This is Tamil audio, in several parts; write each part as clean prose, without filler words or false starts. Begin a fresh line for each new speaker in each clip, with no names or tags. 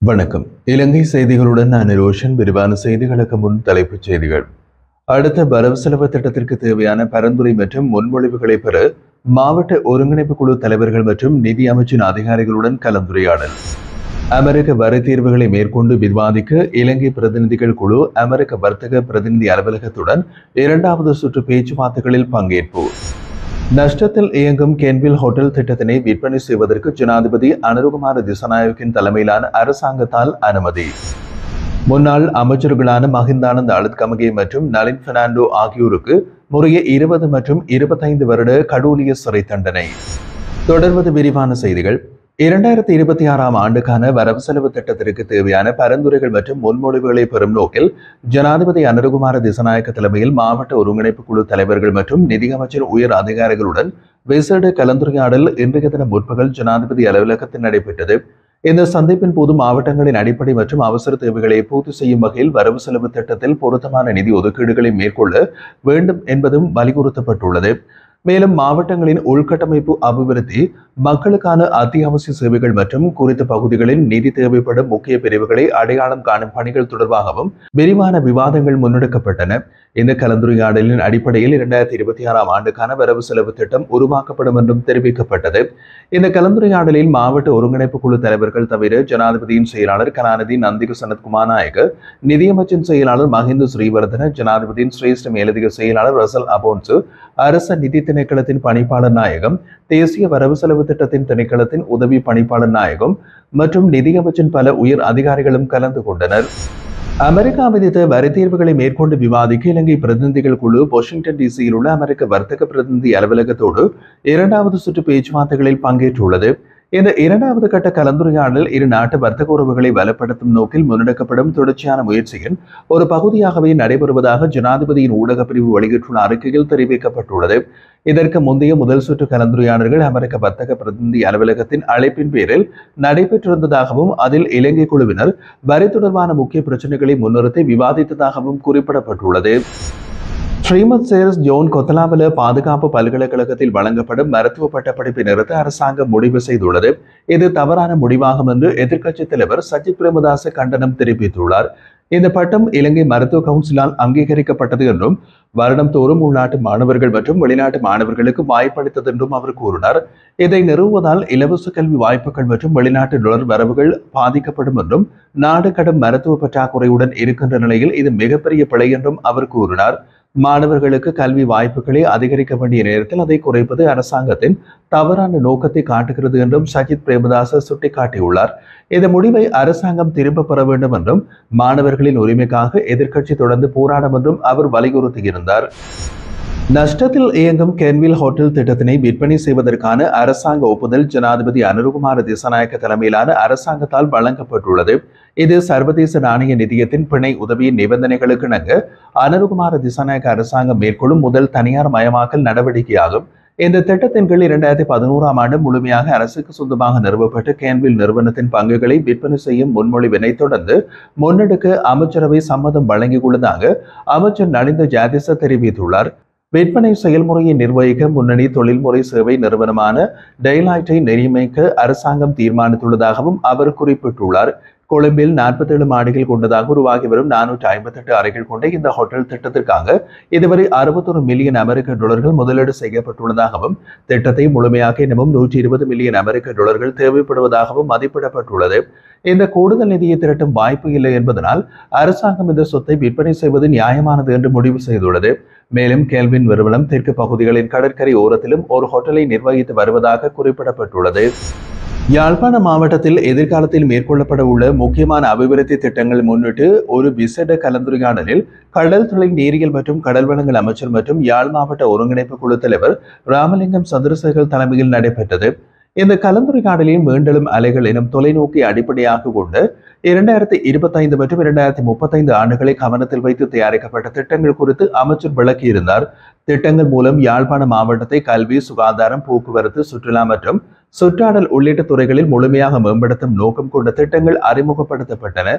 வணக்கம். இலங்கை செய்திகளுடன் நான் ரோஷன். விரிவான செய்திகளுக்கு முன் தலைப்புச் செய்திகள். அடுத்த வரவு செலவு திட்டத்திற்கு தேவையான பரிந்துரை மற்றும் முன்மொழிவுகளை பெற மாவட்ட ஒருங்கிணைப்பு குழு தலைவர்கள் மற்றும் நிதி அமைச்சின் அதிகாரிகளுடன் கலந்துரையாடல். அமெரிக்க வரி தீர்வுகளை மேற்கொண்டு விவாதிக்க இலங்கை பிரதிநிதிகள் குழு அமெரிக்க வர்த்தக பிரதிநிதி அலுவலகத்துடன் இரண்டாவது சுற்று பேச்சுவார்த்தைகளில் பங்கேற்பு. நஷ்டத்தில் இயங்கும் கென்வில் ஹோட்டல் திட்டத்தினை விற்பனை செய்வதற்கு ஜனாதிபதி அனுருகுமார திசாநாயக்கின் தலைமையிலான அரசாங்கத்தால் அனுமதி. முன்னாள் அமைச்சர்களான மஹிந்தானந்த அழுத்கமகே மற்றும் நளின் பெர்னாண்டோ ஆகியோருக்கு முறையே 20 மற்றும் 25 வருட கடூழிய சிறை தண்டனை. தொடர்வது விரிவான செய்திகள். 2026ஆம் ஆண்டுக்கான வரவு செலவு திட்டத்திற்கு தேவையான பரிந்துரைகள் மற்றும் முன்மொழிவுகளை பெறும் நோக்கில் ஜனாதிபதி அனுருகுமார திசாநாயக்க தலைமையில் மாவட்ட ஒருங்கிணைப்பு குழு தலைவர்கள் மற்றும் நிதியமைச்சர் உயர் அதிகாரிகளுடன் விசேட கலந்துரையாடல் இன்றைய தினம் முற்பகல் ஜனாதிபதி அலுவலகத்தில் நடைபெற்றது. இந்த சந்திப்பின் போது மாவட்டங்களின் அடிப்படை மற்றும் அவசர தேவைகளை பூர்த்தி செய்யும் வகையில் வரவு செலவு திட்டத்தில் பொருத்தமான நிதி ஒதுக்கீடுகளை மேற்கொள்ள வேண்டும் என்பதும் வலியுறுத்தப்பட்டுள்ளது. மேலும் மாவட்டங்களின் உள்கட்டமைப்பு அபிவிருத்தி, மக்களுக்கான அத்தியாவசிய சேவைகள் மற்றும் குறித்த பகுதிகளில் நிதி தேவைப்படும் முக்கிய பிரிவுகளை அடையாளம் காணும் பணிகள் தொடர்பாகவும் விரிவான விவாதங்கள் முன்னெடுக்கப்பட்டன. இந்த கலந்துரையாடலின் அடிப்படையில் 2026ஆம் ஆண்டுக்கான வரவு செலவு திட்டம் உருவாக்கப்படும் என்றும் தெரிவிக்கப்பட்டது. இந்த கலந்துரையாடலில் மாவட்ட ஒருங்கிணைப்பு குழு தலைவர்கள் தவிர ஜனாதிபதியின் செயலாளர் கலாநிதி நந்திக சனத்குமார் நாயக்க, நிதியமைச்சின் செயலாளர் மஹிந்த ஸ்ரீவர்தன, ஜனாதிபதியின் சிரேஷ்ட மேலதிக செயலாளர் ரசல் அபோன்சு, அரச நிதி திணைக்களத்தின் பணிப்பாளர் நாயகம், தேசிய வரவு செலவு திட்டத்தின் திணைக்களத்தின் உதவி பணிப்பாளர் நாயகம் மற்றும் நிதியமைச்சின் பல உயர் அதிகாரிகளும் கலந்து கொண்டனர். அமெரிக்கா விதித்த வரி தீர்வுகளை மேற்கொண்டு விவாதிக்க இலங்கை பிரதிநிதிகள் குழு வாஷிங்டன் டிசியில் உள்ள அமெரிக்க வர்த்தக பிரதிநிதி அலுவலகத்தோடு இரண்டாவது சுற்று பேச்சுவார்த்தைகளில் பங்கேற்றுள்ளது. இந்த இரண்டாவது கட்ட கலந்துரையாடல் இரு நாட்டு வர்த்தக உறவுகளை வலுப்படுத்தும் நோக்கில் முன்னெடுக்கப்படும் தொடர்ச்சியான முயற்சியின் ஒரு பகுதியாகவே நடைபெறுவதாக ஜனாதிபதியின் ஊடக பிரிவு வெளியிட்டுள்ள அறிக்கையில் தெரிவிக்கப்பட்டுள்ளது. இதற்கு முந்தைய முதல் சுற்று கலந்துரையாடல்கள் அமெரிக்க வர்த்தக பிரதிநிதி அலுவலகத்தின் அழைப்பின் பேரில் நடைபெற்றிருந்ததாகவும் அதில் இலங்கை குழுவினர் வரி தொடர்பான முக்கிய பிரச்சனைகளை முன்னிறுத்தி விவாதித்ததாகவும் குறிப்பிடப்பட்டுள்ளது. ஸ்ரீமத் சேரஸ் ஜோன் கொத்தலாவல பாதுகாப்பு பல்கலைக்கழகத்தில் வழங்கப்படும் மருத்துவ பட்டப்படிப்பை நிறுத்த அரசாங்கம் முடிவு செய்துள்ளது. இது தவறான முடிவாகும் என்று எதிர்க்கட்சித் தலைவர் சஜித் பிரேமதாச கண்டனம் தெரிவித்துள்ளார். இந்த பட்டம் இலங்கை மருத்துவ கவுன்சிலால் அங்கீகரிக்கப்பட்டது என்றும் வருடம் தோறும் உள்நாட்டு மாணவர்கள் மற்றும் வெளிநாட்டு மாணவர்களுக்கு வாய்ப்பளித்தது என்றும் அவர் கூறினார். இதை நிறுவுவதால் இலவச கல்வி வாய்ப்புகள் மற்றும் வெளிநாட்டு டாலர் வரவுகள் பாதிக்கப்படும் என்றும் நாடு கடும் மருத்துவ பற்றாக்குறையுடன் இருக்கின்ற நிலையில் இது மிகப்பெரிய பிழை என்றும் அவர் கூறினார். மாணவர்களுக்கு கல்வி வாய்ப்புகளை அதிகரிக்க வேண்டிய நேரத்தில் அதை குறைப்பது அரசாங்கத்தின் தவறான நோக்கத்தை காட்டுகிறது என்றும் சஜித் பிரேமதாச சுட்டிக்காட்டியுள்ளார். இந்த முடிவை அரசாங்கம் திரும்ப பெற வேண்டும் என்றும் மாணவர்களின் உரிமைக்காக எதிர்க்கட்சி தொடர்ந்து போராடும் என்றும் அவர் வலியுறுத்தியிருந்தார். நஷ்டத்தில் இயங்கும் கென்வில் ஹோட்டல் திட்டத்தினை விற்பனை செய்வதற்கான அரசாங்க ஒப்புதல் ஜனாதிபதி அனுருகுமார திசாநாயக்க தலைமையிலான அரசாங்கத்தால் வழங்கப்பட்டுள்ளது. இது சர்வதேச நாணய நிதியத்தின் பிணை உதவியின் நிபந்தனைகளுக்கு இணங்க அனுருகுமார திசாநாயக்க அரசாங்கம் மேற்கொள்ளும் முதல் தனியார் மயமாக்கல் நடவடிக்கையாகும். இந்த திட்டத்தின் கீழ் 2011ஆம் ஆண்டு முழுமையாக அரசுக்கு சொந்தமாக நிறுவப்பட்ட கேன்வில் நிறுவனத்தின் பங்குகளை விற்பனை செய்யும் முன்மொழிவினை தொடர்ந்து முன்னெடுக்க அமைச்சரவை சம்மதம் வழங்கியுள்ளதாக அமைச்சர் நலிந்த ஜாதிச தெரிவித்துள்ளார். விற்பனை செயல்முறையை நிர்வகிக்க முன்னணி தொழில்முறை சேவை நிறுவனமான டெய்லாய்ட்டை நியமிக்க அரசாங்கம் தீர்மானித்துள்ளதாகவும் அவர் குறிப்பிட்டுள்ளார். கொழும்பில் 47 மாடிகள் கொண்டதாக உருவாகி வரும் 458 அறைகள் கொண்ட இந்த ஹோட்டல் திட்டத்திற்காக இதுவரை 61 மில்லியன் அமெரிக்க டாலர்கள் முதலீடு செய்யப்பட்டுள்ளதாகவும் திட்டத்தை முழுமையாக இன்னமும் 120 மில்லியன் அமெரிக்க டாலர்கள் தேவைப்படுவதாகவும் மதிப்பிடப்பட்டுள்ளது. இந்த கூடுதல் நிதியை திரட்டும் வாய்ப்பு இல்லை என்பதனால் அரசாங்கம் இந்த சொத்தை விற்பனை செய்வது நியாயமானது என்று முடிவு செய்துள்ளது. மேலும் கேல்வின் நிறுவனம் தெற்கு பகுதிகளின் கடற்கரை ஓரத்திலும் ஒரு ஹோட்டலை நிர்வகித்து வருவதாக குறிப்பிடப்பட்டுள்ளது. யாழ்ப்பாண மாவட்டத்தில் எதிர்காலத்தில் மேற்கொள்ளப்பட உள்ள முக்கியமான அபிவிருத்தி திட்டங்கள் முன்னிட்டு ஒரு விசேட கலந்துரையாடலில் கடல் தொழில் நீரியல் மற்றும் கடல் வளங்கள் அமைச்சர் மற்றும் யாழ் மாவட்ட ஒருங்கிணைப்பு குழு தலைவர் ராமலிங்கம் சந்திரசேகர் தலைமையில் நடைபெற்றது. இந்த கலந்துரையாடலில் மீண்டெழும் அலைகள் எனும் தொலைநோக்கி அடிப்படையாக கொண்டு 2025 மற்றும் 2035 ஆண்டுகளை கவனத்தில் வைத்து தயாரிக்கப்பட்ட திட்டங்கள் குறித்து அமைச்சர் விளக்கியிருந்தார். திட்டங்கள் மூலம் யாழ்ப்பாண மாவட்டத்தை கல்வி, சுகாதாரம், போக்குவரத்து, சுற்றுலா மற்றும் சுற்றாடல் உள்ளிட்ட துறைகளில் முழுமையாக மேம்படுத்தும் நோக்கம் கொண்ட திட்டங்கள் அறிமுகப்படுத்தப்பட்டன.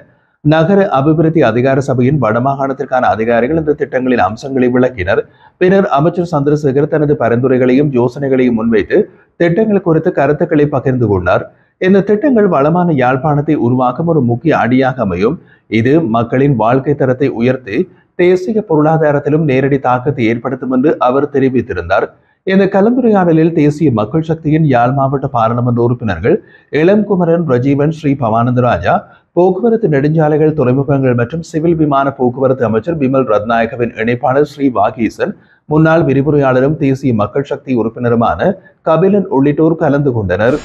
நகர அபிவிருத்தி அதிகார சபையின் வடமாகாணத்திற்கான அதிகாரிகள் இந்த திட்டங்களின் அம்சங்களை விளக்கினர். பின்னர் அமைச்சர் சந்திரசேகர் தனது பரிந்துரைகளையும் யோசனைகளையும் முன்வைத்து திட்டங்கள் குறித்து கருத்துக்களை பகிர்ந்து கொண்டார். இந்த திட்டங்கள் வளமான யாழ்ப்பாணத்தை உருவாக்கும் ஒரு முக்கிய அடியாக அமையும். இது மக்களின் வாழ்க்கை தரத்தை உயர்த்தி தேசிய பொருளாதாரத்திலும் நேரடி தாக்கத்தை ஏற்படுத்தும் என்று அவர் தெரிவித்திருந்தார். இந்த கலந்துரையாடலில் தேசிய மக்கள் சக்தியின் யாழ் மாவட்ட பாராளுமன்ற உறுப்பினர்கள் இளம்குமரன், ரஜீவன், ஸ்ரீ பவானந்தராஜா, போக்குவரத்து நெடுஞ்சாலைகள், துறைமுகங்கள் மற்றும் சிவில் விமான போக்குவரத்து அமைச்சர் பிமல் ரத்நாயகவின் இணைப்பாளர் ஸ்ரீ வாகீசன், முன்னாள் விரிவுரையாளரும் தேசிய மக்கள் சக்தி உறுப்பினருமான கபிலன் உள்ளிட்டோர் கலந்து கொண்டனர்.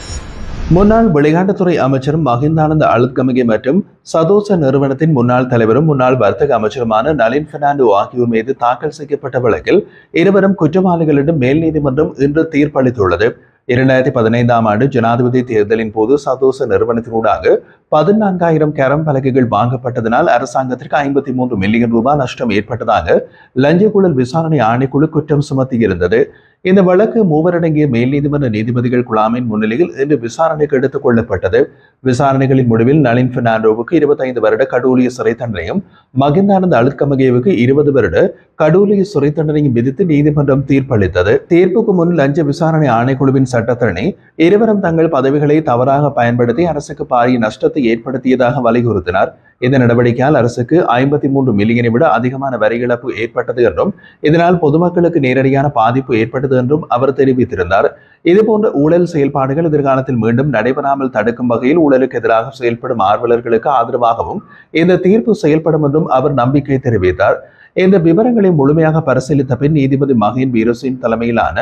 முன்னாள் விளையாட்டுத்துறை அமைச்சரும் மகிந்தானந்த அழுத்கமகே மற்றும் சதோச நிறுவனத்தின் முன்னாள் தலைவரும் முன்னாள் வர்த்தக அமைச்சருமான நளின் பெர்னாண்டோ ஆகியோர் மீது தாக்கல் செய்யப்பட்ட வழக்கில் இருவரும் குற்றவாளிகளிடம் மேல் நீதிமன்றம் இன்று தீர்ப்பளித்துள்ளது. 2015ஆம் ஆண்டு ஜனாதிபதி தேர்தலின் போது சதோச நிறுவனத்தினூடாக 14,000 கரம் பலகைகள் வாங்கப்பட்டதனால் அரசாங்கத்திற்கு 53 மில்லியன் ரூபாய் நஷ்டம் ஏற்பட்டதாக லஞ்ச ஊழல் விசாரணை ஆணைக்குழு குற்றம் சுமத்தியிருந்தது. இந்த வழக்கு மூவரடங்கிய மேல் நீதிமன்ற நீதிபதிகள் குழாமின் முன்னிலையில் இன்று விசாரணைக்கு எடுத்துக் கொள்ளப்பட்டது. விசாரணைகளின் முடிவில் நளின் பெர்னாண்டோவுக்கு 25 வருட கடூழிய சிறை தண்டனையும், மகிந்தானந்த அழுத்கமகேவுக்கு 20 வருட கடூழிய சிறை தண்டனையும் விதித்து நீதிமன்றம் தீர்ப்பளித்தது. தீர்ப்புக்கு முன் லஞ்ச விசாரணை ஆணைக்குழுவின் சட்டத்தரணி இருவரும் தங்கள் பதவிகளை தவறாக பயன்படுத்தி அரசுக்கு பாரிய நஷ்டத்தை ஏற்படுத்தியதாக வலியுறுத்தினார். இந்த நடவடிக்கையால் அரசுக்கு 53 மில்லியனை விட அதிகமான வரி இழப்பு ஏற்பட்டது என்றும் இதனால் பொதுமக்களுக்கு நேரடியான பாதிப்பு ஏற்பட்டது என்றும் அவர் தெரிவித்திருந்தார். இதுபோன்ற ஊழல் செயல்பாடுகள் எதிர்காலத்தில் மீண்டும் நடைபெறாமல் தடுக்கும் வகையில் ஊழலுக்கு எதிராக செயல்படும் ஆர்வலர்களுக்கு ஆதரவாகவும் இந்த தீர்ப்பு செயல்படும் என்றும் அவர் நம்பிக்கை தெரிவித்தார். இந்த விவரங்களை முழுமையாக பரிசீலித்த பின் நீதிபதி மகேன் வீரசிங் தலைமையிலான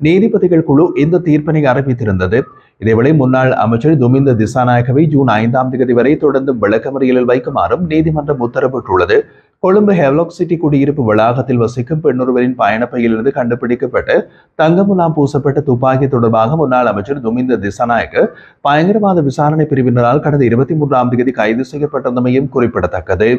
நீதிபதிகள் குழு இந்த தீர்ப்பினை அறிவித்திருந்தது. இதேவேளை முன்னாள் அமைச்சர் துமிந்த திசாநாயக்கவை ஜூன் 5ஆம் தேதி வரை தொடர்ந்து விளக்கமறியலில் வைக்குமாறும் நீதிமன்றம் உத்தரவிட்டுள்ளது. கொழும்பு ஹெவ்லாக் சிட்டி குடியிருப்பு வளாகத்தில் வசிக்கும் பெண்ணொருவரின் பயணப்பையிலிருந்து கண்டுபிடிக்கப்பட்ட தங்கமுலாம் பூசப்பட்ட துப்பாக்கி தொடர்பாக முன்னாள் அமைச்சர் துமிந்த திசாநாயக்க பயங்கரவாத விசாரணை பிரிவினரால் கடந்த 23ஆம் தேதி கைது செய்யப்பட்டிருந்தமையும் குறிப்பிடத்தக்கது.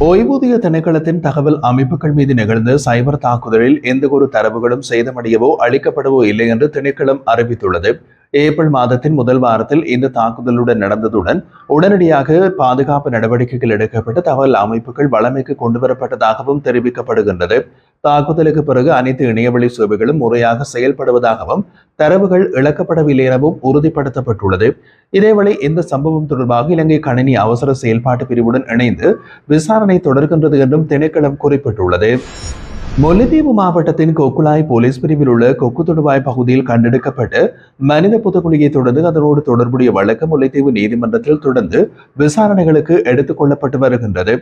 ஓய்வூதிய திணைக்களத்தின் தகவல் அமைப்புகள் மீது நிகழ்ந்த சைபர் தாக்குதலில் எந்த ஒரு தரவுகளும் சேதமடையவோ அளிக்கப்படவோ இல்லை என்று திணைக்களம் அறிவித்துள்ளது. ஏப்ரல் மாதத்தின் முதல் வாரத்தில் இந்த தாக்குதலுடன் நடந்ததுடன் உடனடியாக பாதுகாப்பு நடவடிக்கைகள் எடுக்கப்பட்டு தகவல் அமைப்புகள் வளமைக்கு கொண்டுவரப்பட்டதாகவும் தெரிவிக்கப்படுகின்றது. தாக்குதலுக்கு பிறகு அனைத்து இணையவழி சேவைகளும் முறையாக செயல்படுவதாகவும் தரவுகள் இழக்கப்படவில்லை எனவும் உறுதிப்படுத்தப்பட்டுள்ளது. இதேவேளை இந்த சம்பவம் தொடர்பாக இலங்கை கணினி அவசர செயல்பாட்டு பிரிவுடன் இணைந்து விசாரணை தொடர்கின்றது என்றும் திணைக்களம் குறிப்பிட்டுள்ளது. முல்லைத்தீவு மாவட்டத்தின் கொக்குலாய் போலீஸ் பிரிவில் உள்ள கொக்கு தொடுவாய் பகுதியில் கண்டெடுக்கப்பட்ட மனித புதகுழியை தொடர்ந்து அதனோடு தொடர்புடைய வழக்கு முல்லைத்தீவு நீதிமன்றத்தில் தொடர்ந்து விசாரணைகளுக்கு எடுத்துக் கொள்ளப்பட்டு வருகின்றது.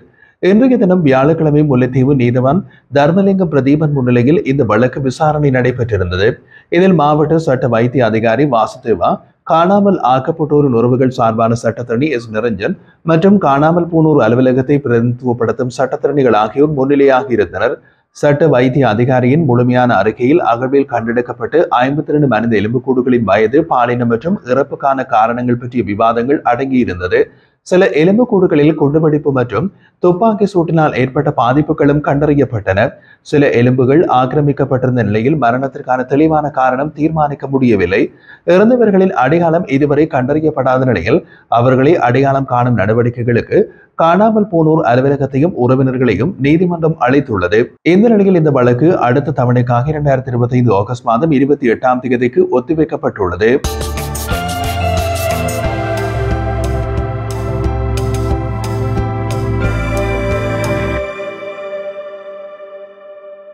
இன்றைய தினம் வியாழக்கிழமை முல்லைத்தீவு நீதிவான் தர்மலிங்கம் பிரதீபன் முன்னிலையில் இந்த வழக்கு விசாரணை நடைபெற்றிருந்தது. இதில் மாவட்ட சட்ட வைத்திய அதிகாரி வாசுதேவா, காணாமல் ஆக்கப்பட்டோர் உறவுகள் சார்பான சட்டத்தரணி எஸ் நிரஞ்சன் மற்றும் காணாமல் போனோர் அலுவலகத்தை பிரதிநிதித்துவப்படுத்தும் சட்டத்தரணிகள் ஆகியோர் முன்னிலையாக இருந்தனர். சட்ட வைத்திய அதிகாரியின் முழுமையான அறிக்கையில் அகழ்வில் கண்டெடுக்கப்பட்டு 52 மனித எலும்புக்கூடுகளின் வயது, பாலினம் மற்றும் இறப்புக்கான காரணங்கள் பற்றிய விவாதங்கள் அடங்கியிருந்தது. சில எலும்புக்கூடுகளில் குண்டுவெடிப்பு மற்றும் துப்பாக்கி சூட்டினால் ஏற்பட்ட பாதிப்புகளும் கண்டறியப்பட்டன. சில எலும்புகள் ஆக்கிரமிக்கப்பட்டிருந்த நிலையில் மரணத்திற்கான தெளிவான காரணம் தீர்மானிக்க முடியவில்லை. இறந்தவர்களின் அடையாளம் இதுவரை கண்டறியப்படாத நிலையில் அவர்களை அடையாளம் காணும் நடவடிக்கைகளுக்கு காணாமல் போனோர் அலுவலகத்தையும் உறவினர்களையும் நீதிமன்றம் அழைத்துள்ளது. இந்த நிலையில் இந்த வழக்கு அடுத்த தவணைக்காக 2025 ஆகஸ்ட் மாதம் 28ஆம் தேதிக்கு ஒத்திவைக்கப்பட்டுள்ளது.